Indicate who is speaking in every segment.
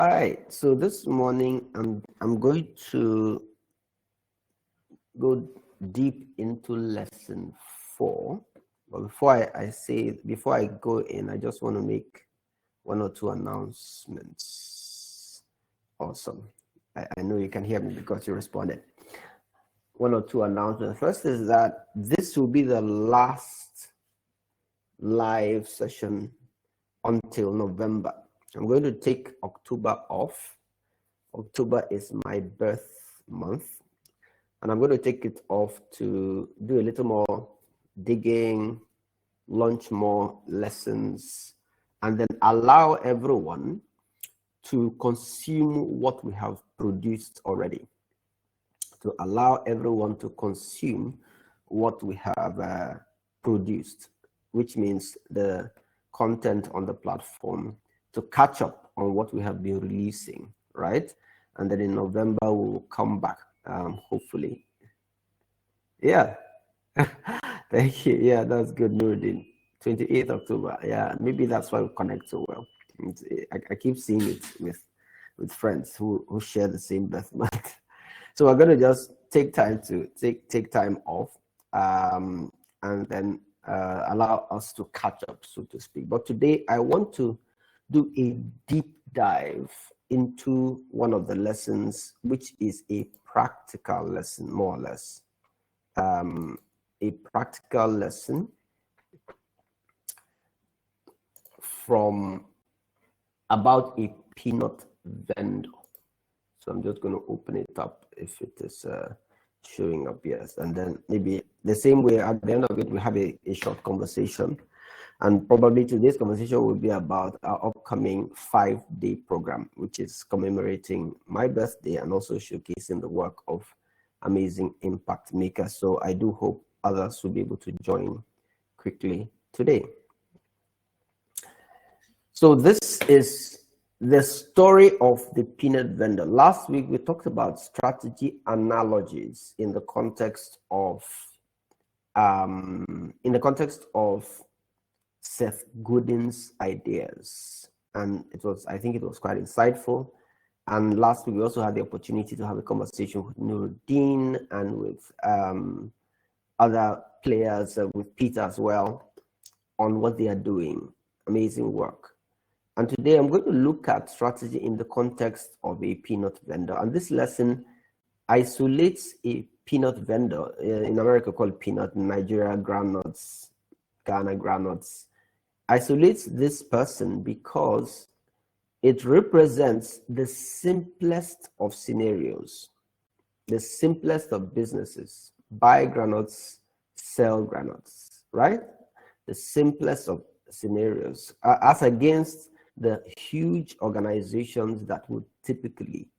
Speaker 1: All right, so this morning I'm going to go deep into lesson 4. But before I go in, I just want to make one or two announcements. Awesome. I know you can hear me because you responded. One or two announcements. First is that this will be the last live session until November. I'm going to take October off. October is my birth month, and I'm going to take it off to do a little more digging, launch more lessons, and then allow everyone to consume what we have produced already. To allow everyone to consume what we have produced, which means the content on the platform, to catch up on what we have been releasing, right? And then in November, we'll come back, hopefully. Yeah. Thank you. Yeah, that's good, Nuruddin. 28th October. Yeah, maybe that's why we connect so well. I keep seeing it with friends who share the same birth month. So we're going to just take time to take time off, and then allow us to catch up, so to speak. But today I want to do a deep dive into one of the lessons, which is a practical lesson, more or less. A practical lesson from about a peanut vendor. So I'm just going to open it up if it is showing up, yes. And then maybe the same way at the end of it, we have a short conversation. And probably today's conversation will be about our upcoming 5-day program, which is commemorating my birthday and also showcasing the work of amazing impact makers. So I do hope others will be able to join quickly today. So this is the story of the peanut vendor. Last week, we talked about strategy analogies in the context of Seth Godin's ideas, and I think it was quite insightful. And last week we also had the opportunity to have a conversation with Nuruddin and with other players, with Peter as well, on what they are doing. Amazing work. And today I'm going to look at strategy in the context of a peanut vendor. And this lesson isolates a peanut vendor, in America called peanut, in Nigeria groundnuts, Ghana groundnuts. Isolates this person because it represents the simplest of scenarios, the simplest of businesses. Buy granules, sell granules, right? The simplest of scenarios, as against the huge organizations that would typically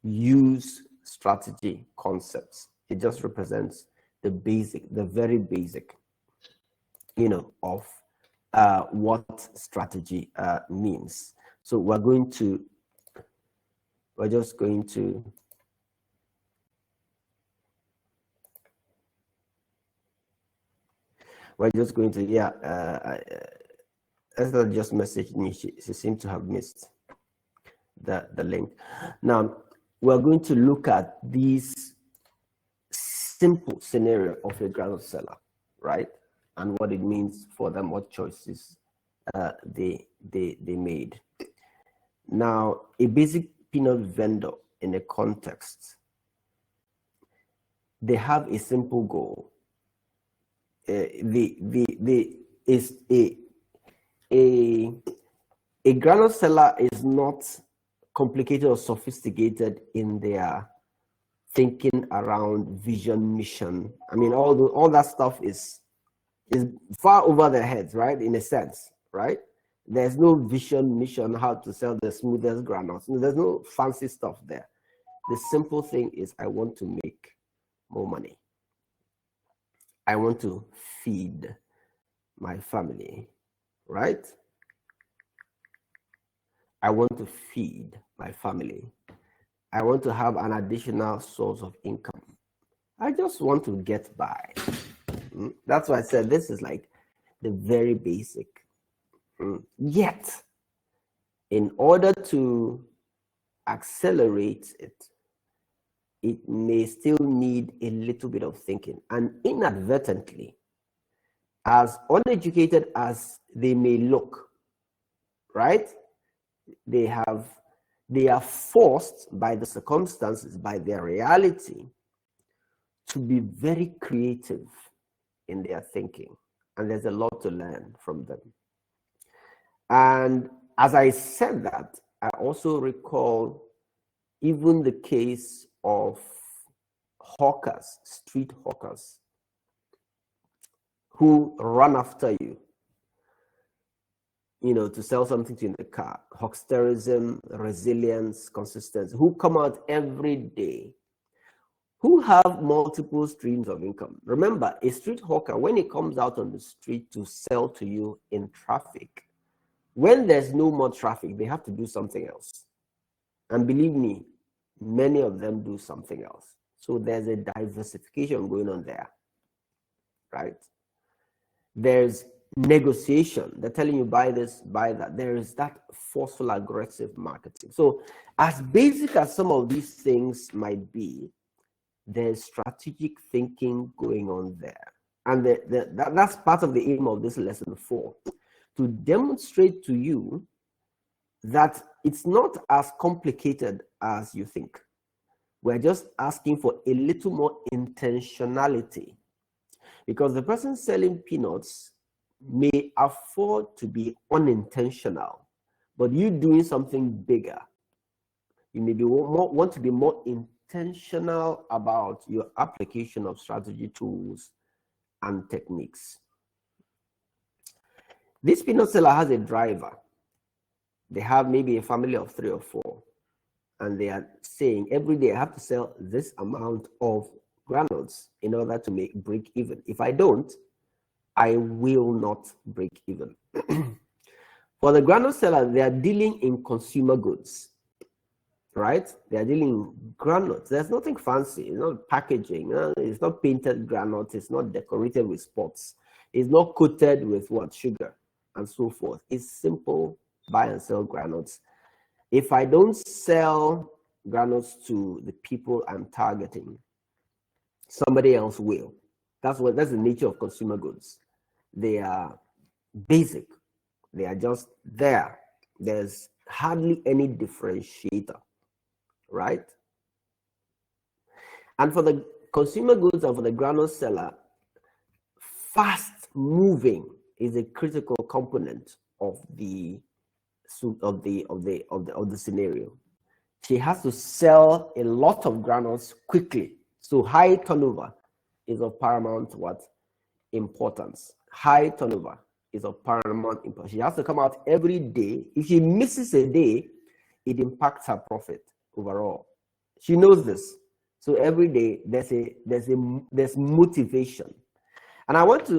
Speaker 1: use strategy concepts. It just represents the basic, the very basic, of what strategy means. So we're just going to Esther just messaged me. She seemed to have missed the link. Now we're going to look at these simple scenario of a granule seller, right? And what it means for them, what choices they made. Now, a basic peanut vendor in a context, they have a simple goal. A granule seller is not complicated or sophisticated in their thinking around vision, mission. I mean, all that stuff is far over their heads, right? In a sense, right? There's no vision, mission, how to sell the smoothest granules. There's no fancy stuff there. The simple thing is, I want to make more money. I want to feed my family, right? I want to feed my family. I want to have an additional source of income. I just want to get by. That's why I said this is like the very basic. Yet, in order to accelerates it, it may still need a little bit of thinking. And inadvertently, as uneducated as they may look, right? They are forced by the circumstances, by their reality, to be very creative in their thinking. And there's a lot to learn from them. And as I said that, I also recall even the case of hawkers, street hawkers, who run after you, to sell something to you in the car. Hucksterism, resilience, consistency, who come out every day, who have multiple streams of income. Remember, a street hawker, when he comes out on the street to sell to you in traffic, when there's no more traffic, they have to do something else. And believe me, many of them do something else. So there's a diversification going on there, right? There's negotiation. They're telling you buy this, buy that. There is that forceful, aggressive marketing. So as basic as some of these things might be, there's strategic thinking going on there. And that's part of the aim of this lesson 4, to demonstrate to you that it's not as complicated as you think. We're just asking for a little more intentionality, because the person selling peanuts may afford to be unintentional, but you doing something bigger, you may want to be more intentional about your application of strategy tools and techniques. This peanut seller has a driver. They have maybe a family of 3 or 4, and they are saying every day I have to sell this amount of granules in order to break even. If I don't, I will not break even. For the granule seller, they are dealing in consumer goods, right? They are dealing in granules. There's nothing fancy. It's not packaging. It's not painted granules. It's not decorated with spots. It's not coated with sugar and so forth. It's simple buy and sell granules. If I don't sell granules to the people I'm targeting, somebody else will. That's the nature of consumer goods. They are basic. They are just there. There's hardly any differentiator, right? And for the consumer goods and for the granule seller, fast moving is a critical component of the scenario. She has to sell a lot of granules quickly. So high turnover is of paramount importance. High turnover is of paramount importance. She has to come out every day. If she misses a day, it impacts her profit overall. She knows this. So every day there's motivation. And I want to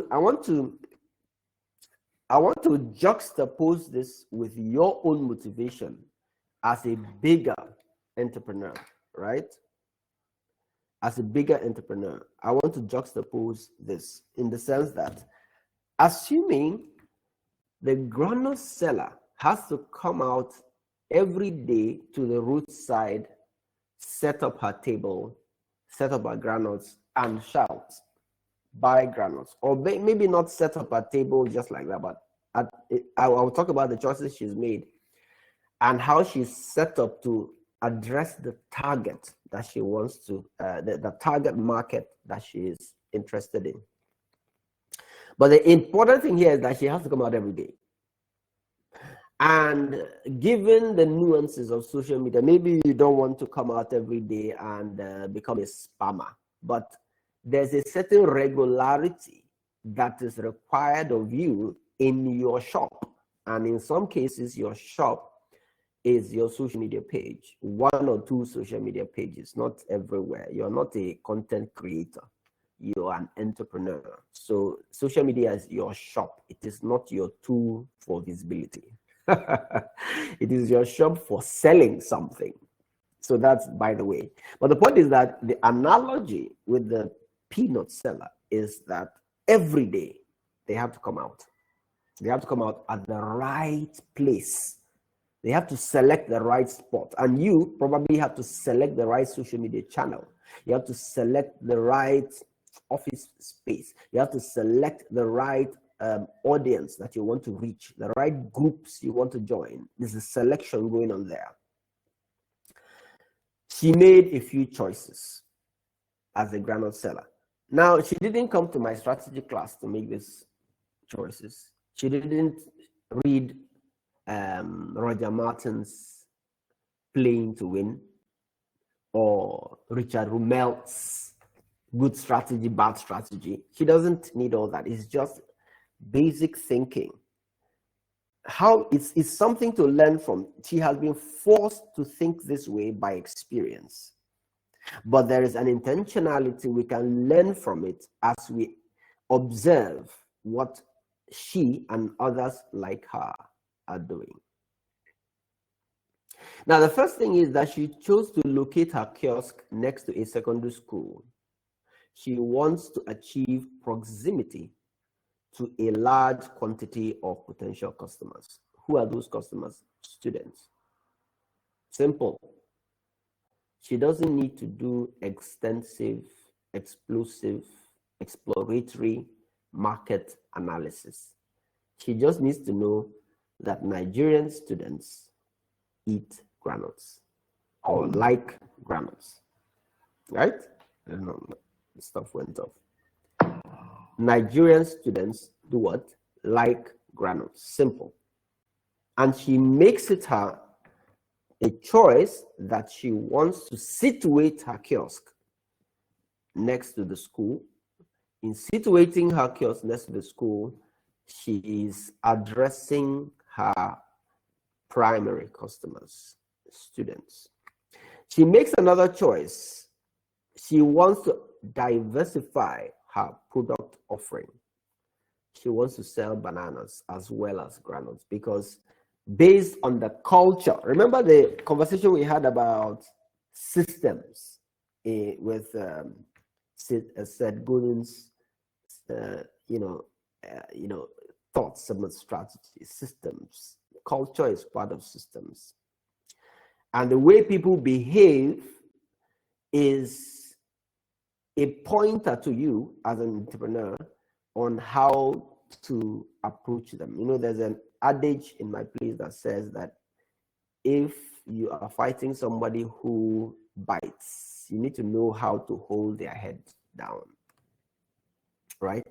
Speaker 1: juxtapose this with your own motivation as a bigger entrepreneur, right? As a bigger entrepreneur, I want to juxtapose this in the sense that, assuming the granule seller has to come out every day to the roadside, set up her table, set up her granules, and shout, buy granules. Or maybe not set up her table just like that, but I will talk about the choices she's made and how she's set up to address the target that she wants to, the target market that she is interested in. But the important thing here is that she has to come out every day. And given the nuances of social media, maybe you don't want to come out every day and become a spammer, but there's a certain regularity that is required of you in your shop. And in some cases, your shop is your social media page, 1 or 2 social media pages, not everywhere. You're not a content creator. You're an entrepreneur. So social media is your shop. It is not your tool for visibility. It is your shop for selling something. So that's by the way. But the point is that the analogy with the peanut seller is that every day they have to come out. They have to come out at the right place They have to select the right spot. And you probably have to select the right social media channel. You have to select the right office space. You have to select the right audience that you want to reach, the right groups you want to join. There's a selection going on there. She made a few choices as a groundnut seller. Now, she didn't come to my strategy class to make these choices. She didn't read Roger Martin's Playing to Win or Richard Rumel's Good Strategy, Bad Strategy. She doesn't need all that. It's just basic thinking. How it's something to learn from. She has been forced to think this way by experience. But there is an intentionality we can learn from it as we observe what she and others like her are doing. Now, the first thing is that she chose to locate her kiosk next to a secondary school. She wants to achieve proximity to a large quantity of potential customers. Who are those customers? Students. Simple. She doesn't need to do extensive, explosive, exploratory market analysis. She just needs to know that Nigerian students eat granules or like granules, right? I don't know, the stuff went off. Nigerian students do what? Like granules. Simple. And she makes it her a choice that she wants to situate her kiosk next to the school. In situating her kiosk next to the school, she is addressing her primary customers, students. She makes another choice. She wants to diversify her product offering. She wants to sell bananas as well as granules because based on the culture, remember the conversation we had about systems with Seth Godin's, thoughts about strategy, systems. Culture is part of systems. And the way people behave is a pointer to you as an entrepreneur on how to approach them. There's an adage in my place that says that if you are fighting somebody who bites, you need to know how to hold their head down, right?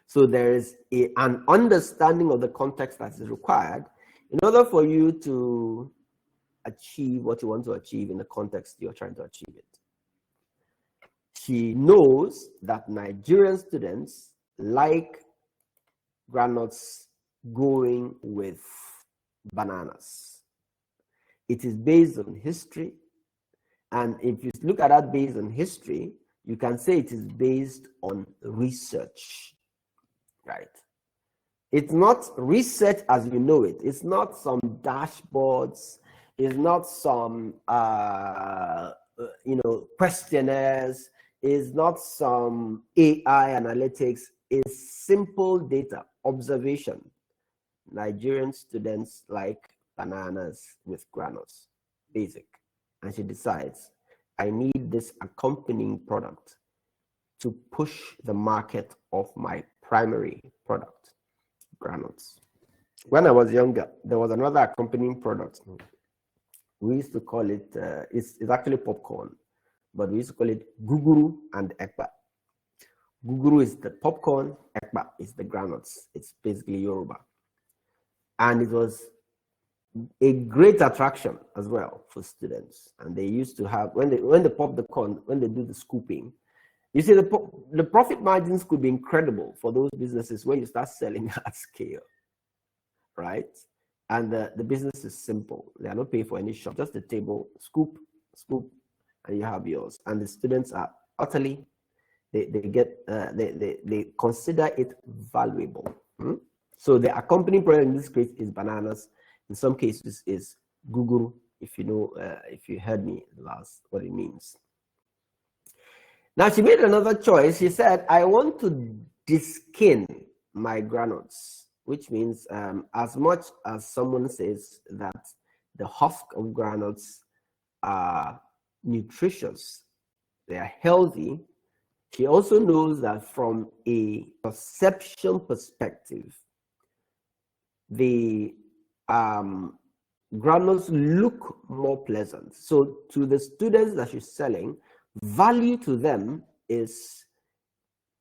Speaker 1: So there is an understanding of the context that is required in order for you to achieve what you want to achieve in the context you're trying to achieve it. She knows that Nigerian students like granules going with bananas. It is based on history. And if you look at that based on history, you can say it is based on research, right? It's not research as you know it. It's not some dashboards. It's not some, questionnaires. It's not some AI analytics. It's simple data, observation. Nigerian students like bananas with granules, basic. And she decides, I need this accompanying product to push the market of my primary product, granules. When I was younger, there was another accompanying product. We used to call it, it's actually popcorn, but we used to call it guguru and ekpa. Guguru is the popcorn, ekpa is the granules. It's basically Yoruba. And it was a great attraction as well for students. And they used to have, when they pop the corn, when they do the scooping, you see the profit margins could be incredible for those businesses when you start selling at scale, right? And the business is simple. They are not paying for any shop, just the table, scoop, and you have yours. And the students are utterly, they consider it valuable. So the accompanying product in this case is bananas. In some cases is guguru, if you know, if you heard me last, what it means. Now she made another choice. She said, I want to deskin my granules, which means as much as someone says that the husk of granules are nutritious, they are healthy. She also knows that from a perception perspective, the granules look more pleasant. So to the students that she's selling, value to them is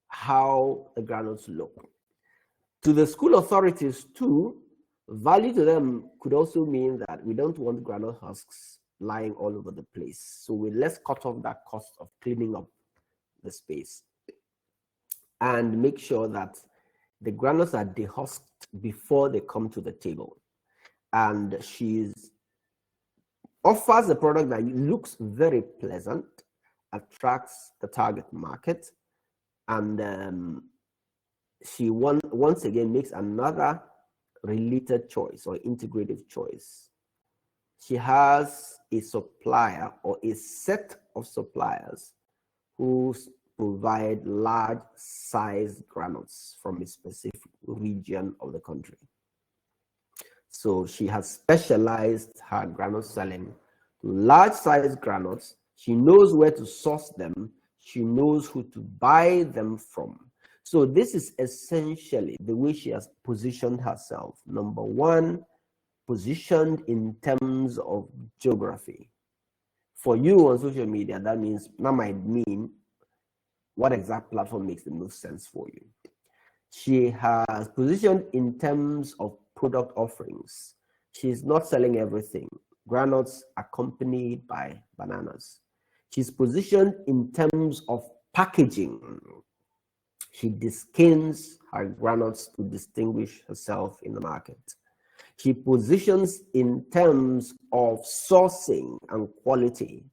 Speaker 1: how the granules look. To the school authorities too, value to them could also mean that we don't want granule husks lying all over the place. So let's cut off that cost of cleaning up the space and make sure that the granules are dehusked before they come to the table. And she offers a product that looks very pleasant, attracts the target market, and she once again makes another related choice or integrative choice. She has a supplier or a set of suppliers who provide large size granules from a specific region of the country. So she has specialized her granule selling to large size granules. She knows where to source them. She knows who to buy them from. So this is essentially the way she has positioned herself. Number one, positioned in terms of geography. For you on social media, that might mean what exact platform makes the most sense for you. She has positioned in terms of product offerings. She's not selling everything. Granules accompanied by bananas. She's positioned in terms of packaging. She skins her granules to distinguish herself in the market. She positions in terms of sourcing and quality.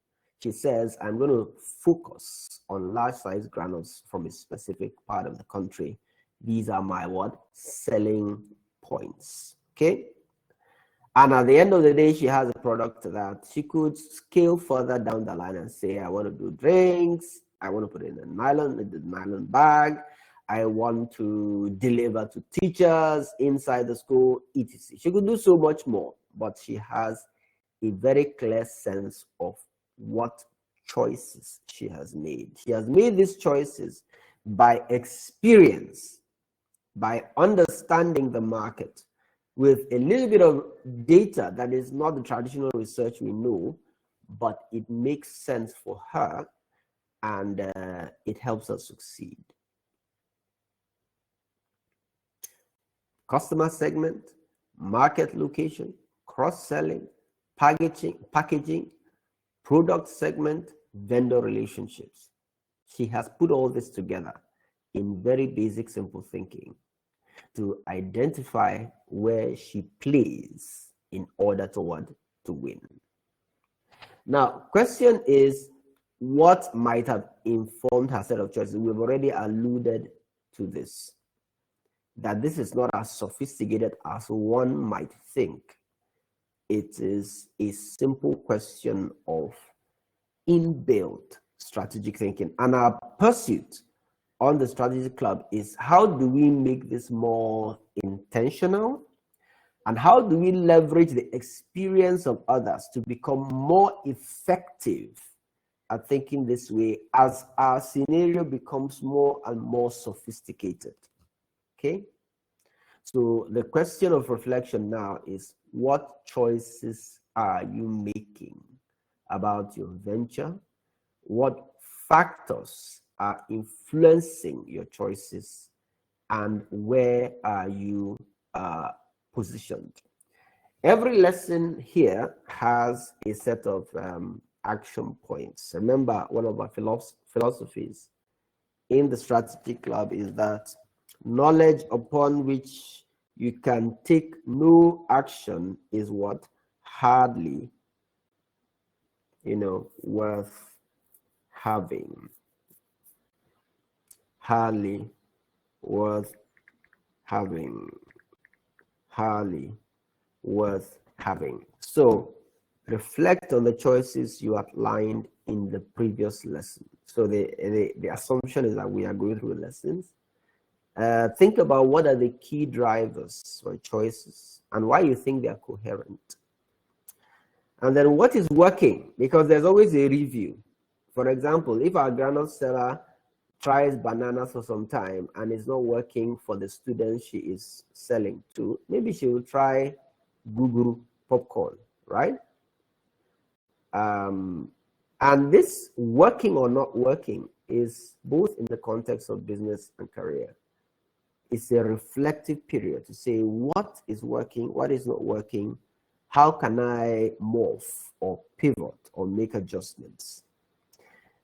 Speaker 1: She says, I'm going to focus on large size granules from a specific part of the country. These are my selling points. Okay. And at the end of the day, she has a product that she could scale further down the line and say, I want to do drinks. I want to put it in a nylon bag. I want to deliver to teachers inside the school, etc. She could do so much more, but she has a very clear sense of what choices she has made. She has made these choices by experience, by understanding the market with a little bit of data that is not the traditional research we know, but it makes sense for her and it helps us succeed. Customer segment, market location, cross-selling, packaging, product segment, vendor relationships. She has put all this together in very basic, simple thinking to identify where she plays in order to win. Now, question is, what might have informed her set of choices? We've already alluded to this, that this is not as sophisticated as one might think. It is a simple question of inbuilt strategic thinking. And our pursuit on the Strategy Club is, how do we make this more intentional? And how do we leverage the experience of others to become more effective at thinking this way as our scenario becomes more and more sophisticated? Okay? So the question of reflection now is, what choices are you making about your venture? What factors are influencing your choices, and where are you positioned? Every lesson here has a set of action points. Remember, one of our philosophies in the Strategy Club is that knowledge upon which you can take no action is hardly, worth having. Hardly worth having. Hardly worth having. So reflect on the choices you outlined in the previous lesson. So the assumption is that we are going through lessons. Think about what are the key drivers or choices and why you think they are coherent. And then what is working? Because there's always a review. For example, if our granite seller tries bananas for some time and it's not working for the students she is selling to, maybe she will try guguru popcorn, right? And this working or not working is both in the context of business and career. It's a reflective period to say what is working, what is not working, how can I morph or pivot or make adjustments.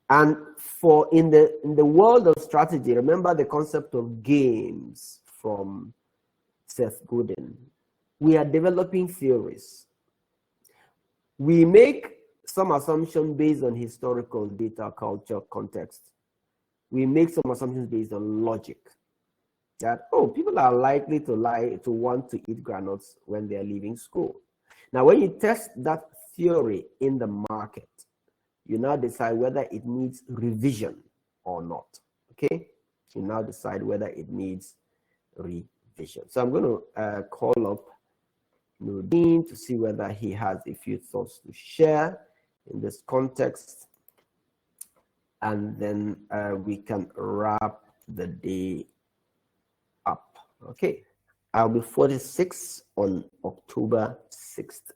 Speaker 1: And for in the world of strategy, remember the concept of games from Seth Godin. We are developing theories. We make some assumption based on historical data, culture, context. We make some assumptions based on logic. That, oh, people are likely to want to eat granules when they're leaving school. Now, when you test that theory in the market, you now decide whether it needs revision or not. Okay? You now decide whether it needs revision. So I'm going to call up Nudin to see whether he has a few thoughts to share in this context, and then we can wrap the day up. Okay, I'll be 46 on October 6th,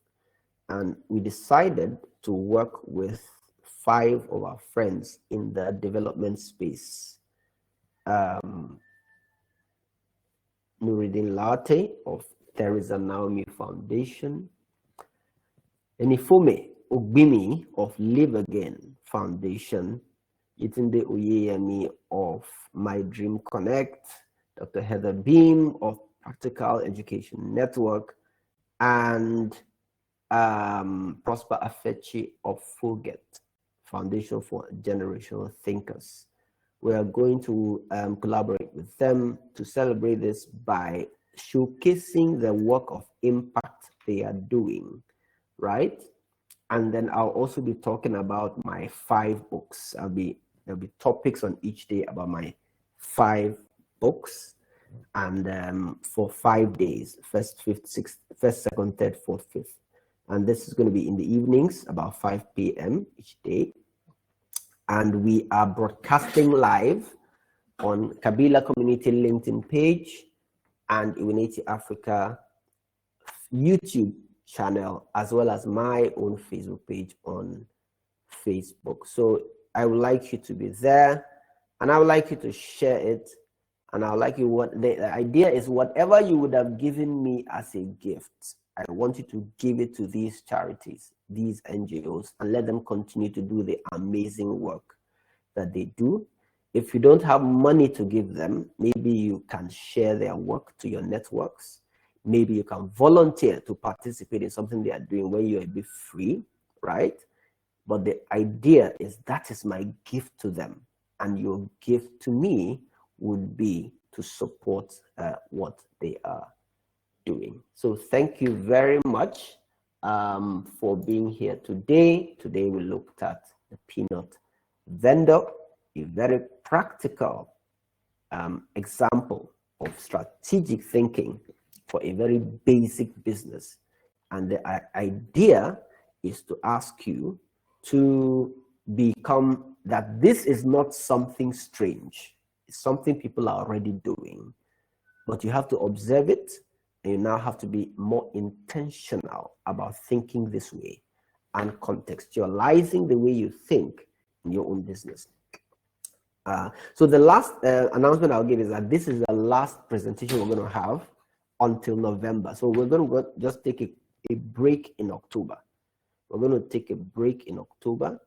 Speaker 1: and we decided to work with 5 of our friends in the development space. Nuruddin Latte of Theresa Naomi Foundation, Enifome Ogbimi of Live Again Foundation, Yitunde Oyeyemi of My Dream Connect, Dr. Heather Beam of Practical Education Network, and Prosper Afechi of Fulget Foundation for Generational Thinkers. We are going to collaborate with them to celebrate this by showcasing the work of impact they are doing, right? And then I'll also be talking about my 5 books. There'll be topics on each day about my 5 books, and for 5 days, first, fifth, sixth, first, second, third, fourth, fifth. And this is going to be in the evenings, about 5 p.m. each day. And we are broadcasting live on Kabila Community LinkedIn page and Iwineti Africa YouTube channel, as well as my own Facebook page on Facebook. So I would like you to be there, and I would like you to share it. And I would like you, what the idea is, whatever you would have given me as a gift, I want you to give it to these charities, these NGOs, and let them continue to do the amazing work that they do. If you don't have money to give them, maybe you can share their work to your networks. Maybe you can volunteer to participate in something they are doing when you're a bit free, right? But the idea is that is my gift to them, and your gift to me would be to support what they are doing. So thank you very much for being here today. Today we looked at the peanut vendor, a very practical example of strategic thinking for a very basic business. And the idea is to ask you to become that this is not something strange. It's something people are already doing, but you have to observe it, and you now have to be more intentional about thinking this way and contextualizing the way you think in your own business. So the last announcement I'll give is that this is the last presentation we're going to have until November. So we're going to just take a break in October. We're going to take a break in October,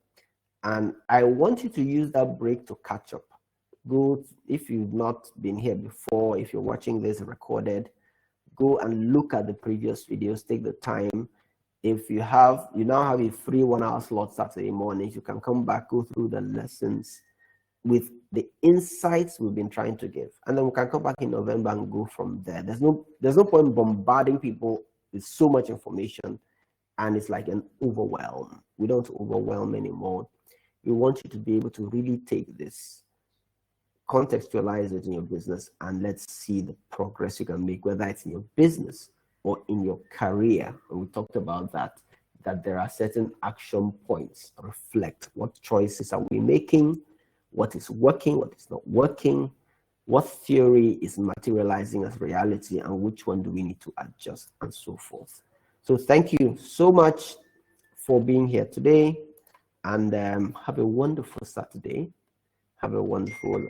Speaker 1: and I want you to use that break to catch up. Go, if you've not been here before, if you're watching this recorded, go and look at the previous videos. Take the time. If you now have a free 1-hour slot Saturday morning, you can come back, go through the lessons with the insights we've been trying to give, and then we can come back in November and go from there. There's no point bombarding people with so much information, and it's like an overwhelm. We don't overwhelm anymore. We want you to be able to really take this, contextualize it in your business, and let's see the progress you can make, whether it's in your business or in your career. And we talked about that that there are certain action points. Reflect. What choices are we making? What is working? What is not working? What theory is materializing as reality, and which one do we need to adjust, and so forth. So thank you so much for being here today, and have a wonderful Saturday. Have a wonderful